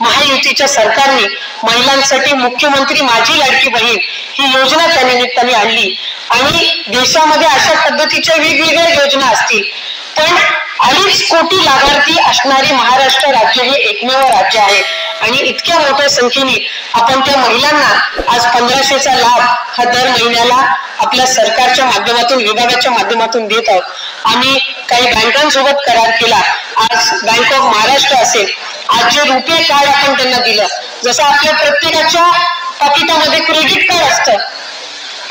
महायुतीच्या सरकारने महिलांसाठी मुख्यमंत्री माझी लाडकी बहीण ही योजना त्या निमित्ताने आणली आणि देशामध्ये अशा पद्धतीच्या वेगवेगळ्या योजना असतील, पण 2.5 कोटी लाभार्थी असणारे महाराष्ट्र राज्य हे एकमेव राज्य आहे आणि इतक्या मोठ्या संख्येने आपण त्या महिलांना आज 1500चा लाभ हा दर महिन्याला आपल्या सरकारच्या माध्यमातून विभागाच्या माध्यमातून देत आहोत। आम्ही काही बँकांसोबत करार केला। आज बँक ऑफ महाराष्ट्र असेल, आज जे रुपे कार्ड आपण त्यांना दिलं, जसं आपल्या प्रत्येकाच्या पाकिटामध्ये क्रेडिट कार्ड असतं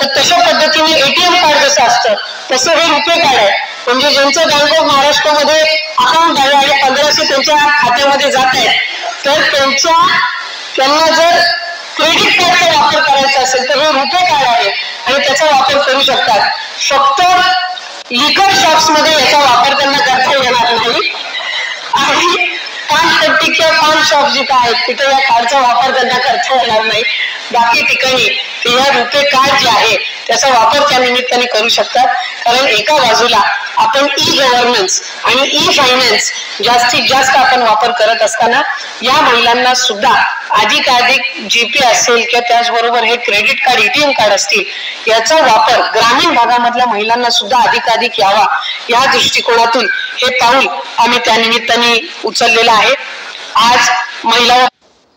तर तशा पद्धतीने एटीएम कार्ड जसं असतं तसं हे रुपे कार्ड आहे। म्हणजे ज्यांचं बँक ऑफ महाराष्ट्रामध्ये अकाउंट आहे आणि 1500 त्यांच्या खात्यामध्ये जात आहे तर त्यांना जर क्रेडिट कार्डचा वापर करायचा असेल तर हे रुपे कार्ड आहे आणि त्याचा वापर करू शकतात। फक्त लिकर शॉप्स मध्ये याचा वापर त्यांना करता येणार नाही आणि पानपट्टी किंवा पान शॉप जिथे आहेत तिथे या कार्डचा वापर त्यांना करता येणार नाही। बाकी ठिकाणी ते या रुपे कार्ड जे आहे त्याचा वापर त्या निमित्ताने करू शकतात। कारण एका बाजूला आपण ई गव्हर्नन्स आणि ई फायनान्स जास्तीत जास्त आपण वापर करत असताना या महिलांना सुद्धा अधिकाधिक जीपे असेल किंवा त्याचबरोबर हे क्रेडिट कार्ड एटीएम कार्ड असतील याचा वापर ग्रामीण भागामधल्या महिलांना सुद्धा अधिकाधिक यावा या दृष्टिकोनातून हे पाऊल आम्ही त्या निमित्ताने उचललेलं आहे। आज महिला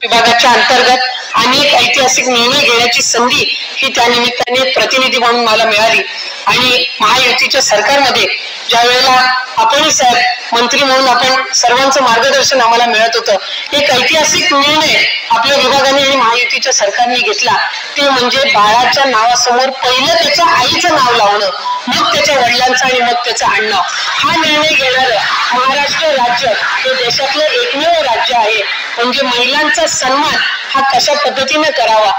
विभागाच्या अंतर्गत अनेक ऐतिहासिक निर्णय घेण्याची संधी ही त्या निमित्ताने प्रतिनिधी म्हणून मला मिळाली आणि महायुतीच्या सरकारमध्ये ज्या वेळेला आपण साहेब मंत्री म्हणून आपण सर्वांचं मार्गदर्शन आम्हाला मिळत होतं, एक ऐतिहासिक निर्णय आपल्या विभागाने आणि महायुतीच्या सरकारने घेतला ते म्हणजे बाळाच्या नावासमोर पहिलं त्याच्या आईचं नाव लावणं, मग त्याच्या वडिलांचं आणि मग त्याचं आडनाव। हा निर्णय घेणारं महाराष्ट्र राज्य हे देशातलं एकमेव राज्य आहे। म्हणजे महिलांचा सन्मान हा कशा पद्धतीने करावा